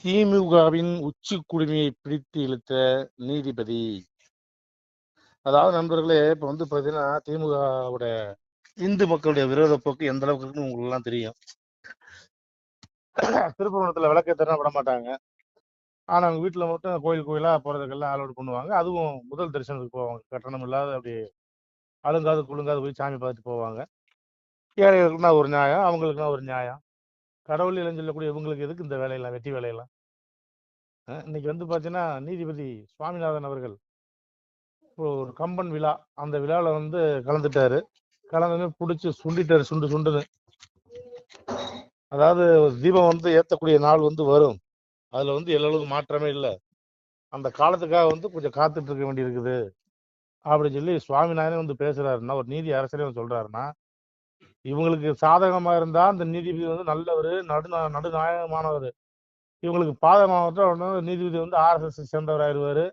திமுகவின் உச்சி குடுமியை பிடித்து இழுத்த நீதிபதி. அதாவது நண்பர்களே, இப்ப வந்து பாத்தீங்கன்னா திமுகவோட இந்து மக்களுடைய விரோத போக்கு எந்த அளவுக்கு இருக்குன்னு உங்களுக்கு எல்லாம் தெரியும். திருப்பவனத்துல விளக்கேத்தனா விட மாட்டாங்க. ஆனா அவங்க வீட்டுல மட்டும் கோயில் கோயிலா போறதுக்கெல்லாம் அலோட் பண்ணுவாங்க. அதுவும் முதல் தரிசனத்துக்கு போவாங்க. கட்டணம் இல்லாத அப்படி அழுங்காது குழுங்காது போய் சாமி பார்த்துட்டு போவாங்க. ஏழைகளுக்குன்னா ஒரு நியாயம், அவங்களுக்குன்னா ஒரு நியாயம். கடவுள் இல்லைன்னு சொல்லக்கூடிய இவங்களுக்கு எதுக்கு இந்த வேலையெல்லாம், வெட்டி வேலையெல்லாம்? இன்னைக்கு வந்து பாத்தீங்கன்னா நீதிபதி சுவாமிநாதன் அவர்கள் ஒரு கம்பன் விழா, அந்த விழாவில் வந்து கலந்துட்டாரு. கலந்து பிடிச்சி சுண்டிட்டாரு, சுண்டுன்னு. அதாவது தீபம் வந்து ஏற்றக்கூடிய நாள் வந்து வரும், அதுல வந்து எல்லளவுக்கு மாற்றமே இல்லை, அந்த காலத்துக்காக வந்து கொஞ்சம் காத்துட்டு இருக்க வேண்டி இருக்குது அப்படின்னு சொல்லி சுவாமிநாதனே வந்து பேசுறாருன்னா, ஒரு நீதி அரசரே வந்து சொல்றாருன்னா, இவங்களுக்கு சாதகமா இருந்தா அந்த நீதிபதி வந்து நல்லவர், நடுநாயகமானவர். இவங்களுக்கு பாதகமாக நீதிபதி வந்து ஆர்எஸ்எஸ் சேர்ந்தவராயிருவாரு,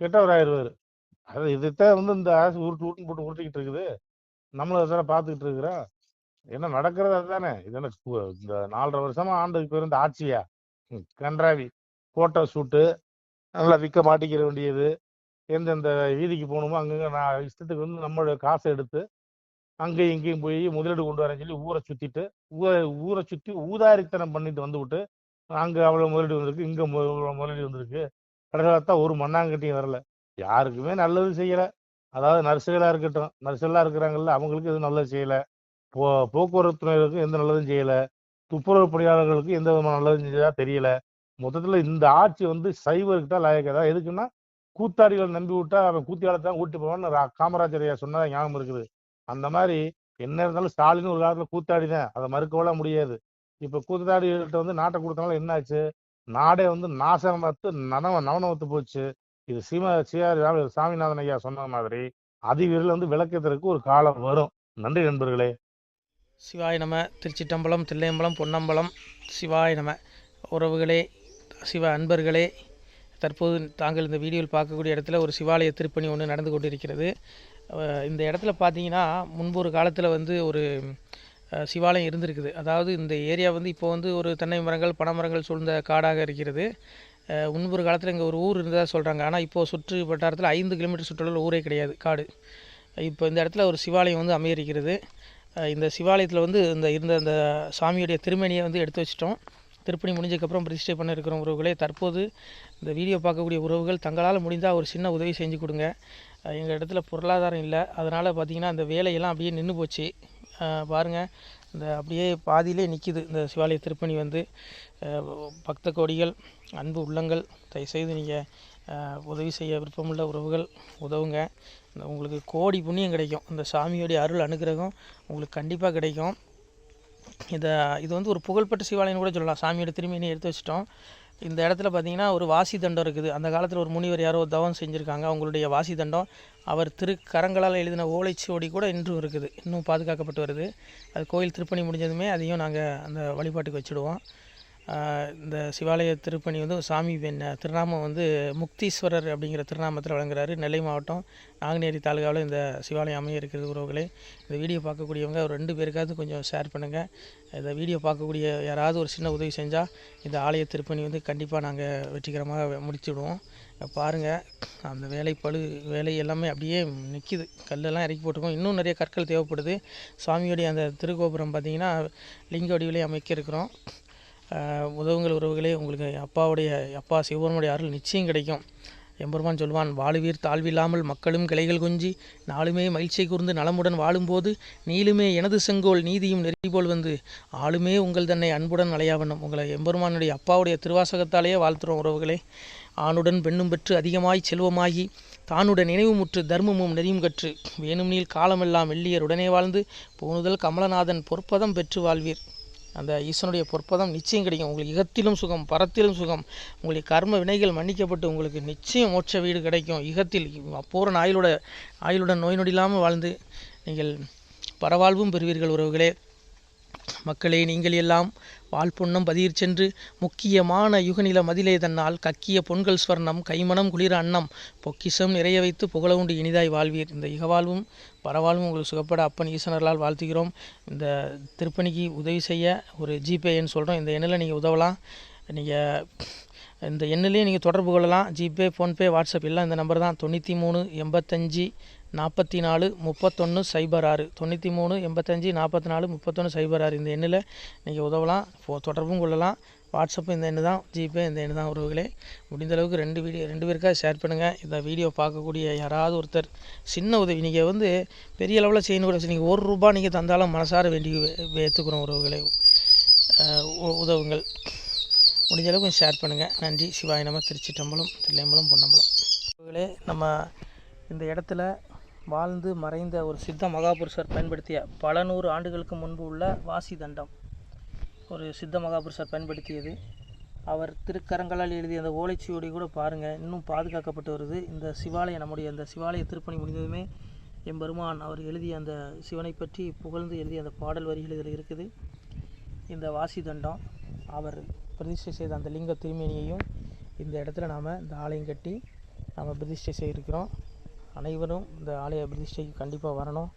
கெட்டவராயிருவாரு. அது இதைத்தான் வந்து இந்த அரசு உருட்டுன்னு போட்டு உருட்டிக்கிட்டு இருக்குது. நம்மளும் அதை பார்த்துக்கிட்டு இருக்கிறோம். என்ன நடக்கிறது அதுதானே. இது என்ன இந்த 4.5 வருஷமா ஆண்டுக்கு பேர் இந்த ஆட்சியா? கன்றாவி போட்டோ ஷூட்டு, நல்லா விற்க மாட்டிக்கிற வேண்டியது, எந்தெந்த வீதிக்கு போகணுமோ அங்கங்க நான் இஷ்டத்துக்கு வந்து நம்மளோட காசை எடுத்து அங்கேயும் இங்கேயும் போய் முதலீடு கொண்டு வரேன்னு சொல்லி ஊரை சுத்திட்டு, ஊரை சுத்தி ஊதாரித்தனம் பண்ணிட்டு வந்து விட்டு, அங்க அவ்வளவு முதலீடு வந்திருக்கு, இங்க முதலீடு வந்திருக்கு, கடைசியா ஒரு மண்ணாங்கட்டியும் வரல, யாருக்குமே நல்லது செய்யல. அதாவது நர்சுகளா இருக்கட்டும், நர்சுகளா இருக்கிறாங்கல்ல, அவங்களுக்கு எதுவும் நல்லது செய்யல. போக்குவரத்துறைகளுக்கு எந்த நல்லதும் செய்யல. துப்புரவு பணியாளர்களுக்கு எந்த விதமான நல்லதும் செஞ்சதா தெரியல. மொத்தத்துல இந்த ஆட்சி வந்து சைவருக்கு தான் லாயக்கதா. எதுக்குன்னா, கூத்தாடிகள் நம்பி விட்டா அவன் கூத்தியாலத்தான் கூட்டு போவான்னு காமராஜர் ஐயா சொன்னதா ஞாபகம் இருக்குது. அந்த மாதிரி என்ன இருந்தாலும் ஸ்டாலின் ஒரு காலத்துல கூத்தாடிதான், அதை மறுக்கவெல்லாம் முடியாது. இப்ப கூத்தாடிகிட்ட வந்து நாட்டை கொடுத்தனால என்ன ஆச்சு? நாடே வந்து நாசமத்து நவனவத்து போச்சு. இது சாமிநாதன் ஐயா சொன்ன மாதிரி அதிவிரைவில் வந்து விளக்கத்திற்கு ஒரு காலம் வரும். நன்றி நண்பர்களே. சிவாய நம. திருச்சிட்டம்பலம், தில்லையம்பலம், பொன்னம்பலம். சிவாய நம. உறவுகளே, சிவ அன்பர்களே, தற்போது தாங்கள் இந்த வீடியோவில் பார்க்கக்கூடிய இடத்துல ஒரு சிவாலய திருப்பணி ஒன்று நடந்து கொண்டிருக்கிறது. இந்த இடத்துல பார்த்தீங்கன்னா முன்பு ஒரு காலத்தில் வந்து ஒரு சிவாலயம் இருந்திருக்குது. அதாவது இந்த ஏரியா வந்து இப்போ வந்து ஒரு தென்னை மரங்கள், பனைமரங்கள் சூழ்ந்த காடாக இருக்கிறது. முன்பு ஒரு காலத்தில் இங்கே ஒரு ஊர் இருந்ததாக சொல்கிறாங்க. ஆனால் இப்போது சுற்று வட்டாரத்தில் 5 கிலோமீட்டர் சுற்றுலாவில் ஊரே கிடையாது, காடு. இப்போ இந்த இடத்துல ஒரு சிவாலயம் வந்து அமையிருக்கிறது. இந்த சிவாலயத்தில் வந்து இருந்த அந்த சாமியுடைய திருமணியை வந்து எடுத்து வச்சிட்டோம். திருப்பணி முடிஞ்சதுக்கப்புறம் பிரதிஷ்டை பண்ண இருக்கிற உறவுகளே, தற்போது இந்த வீடியோ பார்க்கக்கூடிய உறவுகள் தங்களால் முடிந்தால் ஒரு சின்ன உதவி செஞ்சு கொடுங்க. எங்கள் இடத்துல பொருளாதாரம் இல்லை, அதனால் பார்த்திங்கன்னா அந்த வேலையெல்லாம் அப்படியே நின்று போச்சு. பாருங்கள், இந்த அப்படியே பாதியிலே நிற்கிது இந்த சிவாலய திருப்பணி வந்து. பக்த கோடிகள், அன்பு உள்ளங்கள், தயவுசெய்து நீங்கள் உதவி செய்ய விருப்பமுள்ள உறவுகள் உதவுங்க. உங்களுக்கு கோடி புண்ணியம் கிடைக்கும். இந்த சாமியோடைய அருள் அனுகிரகம் உங்களுக்கு கண்டிப்பாக கிடைக்கும். இது வந்து ஒரு புகழ்பெற்ற சிவாலயம்னு கூட சொல்லலாம். சாமியோட திருமணியை எடுத்து வச்சிட்டோம். இந்த இடத்துல பார்த்திங்கன்னா ஒரு வாசி தண்டம் இருக்குது. அந்த காலத்தில் ஒரு முனிவர் யாரோ தவம் செஞ்சுருக்காங்க. அவங்களுடைய வாசி தண்டம் அவர் திருக்கரங்களால் எழுதின ஓலைச்சுவடி கூட இன்றும் இருக்குது, இன்னும் பாதுகாக்கப்பட்டு வருது. அது கோயில் திருப்பணி முடிஞ்சதுமே அதையும் நாங்கள் அந்த வழிபாட்டுக்கு வச்சுடுவோம். இந்த சிவாலய திருப்பணி வந்து சாமி திருநாமம் வந்து முக்தீஸ்வரர் அப்படிங்கிற திருநாமத்தில் வழங்குறாரு. நெல்லை மாவட்டம் நாங்குநேரி தாலுகாவில் இந்த சிவாலயம் அமைய இருக்கிறது உறவுகளே. இந்த வீடியோ பார்க்கக்கூடியவங்க ஒரு 2 பேருக்காவது கொஞ்சம் ஷேர் பண்ணுங்கள். இந்த வீடியோ பார்க்கக்கூடிய யாராவது ஒரு சின்ன உதவி செஞ்சால் இந்த ஆலய திருப்பணி வந்து கண்டிப்பாக நாங்கள் வெற்றிகரமாக முடிச்சுடுவோம். பாருங்கள், அந்த வேலை எல்லாமே அப்படியே நிற்கிது. கல்லெல்லாம் இறக்கி போட்டிருக்கோம். இன்னும் நிறைய கற்கள் தேவைப்படுது. சாமியோடைய அந்த திருக்கோபுரம் பார்த்திங்கன்னா லிங்க வடிவிலே அமைக்க இருக்கிறோம். உதவுங்கள் உறவுகளே. உங்களுக்கு அப்பா சிவபெருமானுடைய அருள் நிச்சயம் கிடைக்கும். எம்பெருமான் சொல்வான், வாழுவீர் தாழ்வில்லாமல் மக்களும் கிளைகள் கொஞ்சி நாளுமே மகிழ்ச்சியை கூர்ந்து நலமுடன் வாழும்போது நீளுமே எனது செங்கோல் நீதியும் நெறிபோல் வந்து ஆளுமே உங்கள் தன்னை அன்புடன் அலையாவண்ணம். உங்களை எம்பெருமானுடைய அப்பாவுடைய திருவாசகத்தாலேயே வாழ்த்துறோம் உறவுகளே. ஆணுடன் பெண்ணும் பெற்று அதிகமாய் செல்வமாகி தானுடன் நினைவுமுற்று தர்மமும் நெறியும் கற்று வேணும் நீள் காலமெல்லாம் வெள்ளியர் உடனே வாழ்ந்து போனுதல் கமலநாதன் பொற்பதம் பெற்று வாழ்வீர். அந்த ஈசனுடைய பொற்பதம் நிச்சயம் கிடைக்கும். உங்களுக்கு இகத்திலும் சுகம், பரத்திலும் சுகம். உங்களுடைய கர்ம வினைகள் மன்னிக்கப்பட்டு உங்களுக்கு நிச்சயம் மோட்ச வீடு கிடைக்கும். இகத்தில் பூரண ஆயுளுடன் நோய் நொடி இல்லாமல் வாழ்ந்து நீங்கள் பரவாழ்வும் பெறுவீர்கள் உறவுகளே. மக்களே, நீங்கள் எல்லாம் வாழ்பொன்னம் பதியிற் சென்று முக்கியமான யுகநில மதிலே தன்னால் கக்கிய பொன்கள் ஸ்வர்ணம் கைமணம் குளிர அன்னம் பொக்கிஷம் நிறைய வைத்து புகழவுண்டு இனிதாய் வாழ்வீர். இந்த இகவாழ்வும் பரவாழ்வும் உங்களுக்கு சுகப்பட அப்பன் ஈசனர்களால் வாழ்த்துகிறோம். இந்த திருப்பணிக்கு உதவி செய்ய ஒரு ஜிபே எண் சொல்கிறோம். இந்த எண்ணில் நீங்கள் உதவலாம். நீங்கள் இந்த எண்ணிலையும் நீங்கள் தொடர்பு கொள்ளலாம். ஜிபே, ஃபோன்பே, வாட்ஸ்அப் எல்லாம் இந்த நம்பர் தான். 93 85 44 31 06 93 85 44 31 06 இந்த எண்ணில் நீங்கள் உதவலாம். தொடர்பும் கொள்ளலாம். வாட்ஸ்அப்பும் இந்த எண்ணு தான், ஜிபே இந்த எண்ணு தான். உறவுகளே, முடிந்த அளவுக்கு 2 பேருக்காக ஷேர் பண்ணுங்கள். இந்த வீடியோ பார்க்கக்கூடிய யாராவது ஒருத்தர் சின்ன உதவி, நீங்கள் வந்து பெரிய அளவில் செய்யணும் கூட, நீங்கள் ₹1 நீங்கள் தந்தாலும் மனசார வேண்டி ஏற்றுக்கிறோம். உறவுகளே, உதவுங்கள். முடிஞ்ச அளவுக்கு ஷேர் பண்ணுங்கள். நன்றி. சிவாய நம. திருச்சிட்டம்பலம், தில்லையம்பலம், பொன்னம்பலம். உறவுகளே, நம்ம இந்த இடத்துல வாழ்ந்து மறைந்த ஒரு சித்த மகாபுருஷர் பயன்படுத்திய பல 100 ஆண்டுகளுக்கு முன்பு உள்ள வாசி தண்டம் ஒரு சித்த மகாபுருஷர் பயன்படுத்தியது. அவர் திருக்கரங்களால் எழுதிய அந்த ஓலைச்சுவடி கூட பாருங்கள், இன்னும் பாதுகாக்கப்பட்டு வருது. இந்த சிவாலயம், நம்முடைய இந்த சிவாலய திருப்பணி முடிந்ததுமே எம்பெருமான் அவர் எழுதிய அந்த சிவனை பற்றி புகழ்ந்து எழுதிய அந்த பாடல் வரிகள் இதில் இருக்குது. இந்த வாசி தண்டம் அவர் பிரதிஷ்டை செய்த அந்த லிங்க திருமேனியையும் இந்த இடத்துல நாம் இந்த ஆலயம் கட்டி நாம் பிரதிஷ்டை செய்திருக்கிறோம். அனைவரும் இந்த ஆலய பிரதிஷ்டைக்கு கண்டிப்பாக வரணும்.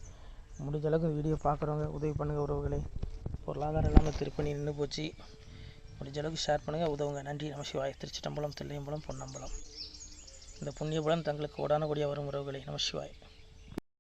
முடிஞ்ச அளவுக்கு இந்த வீடியோ பார்க்குறவங்க உதவி பண்ணுங்கள். உறவுகளே, பொருளாதாரம் இல்லாமல் திருப்பணி நின்று போச்சு. முடிஞ்ச அளவுக்கு ஷேர் பண்ணுங்கள், உதவுங்க. நன்றி. நம சிவாய. திருச்சிட்டம்பலம், தில்லையம்பலம், பொன்னம்பலம். இந்த புண்ணியபலம் தங்களுக்கு கோடான கோடியாக வரும். உறவுகளே, நம சிவாய.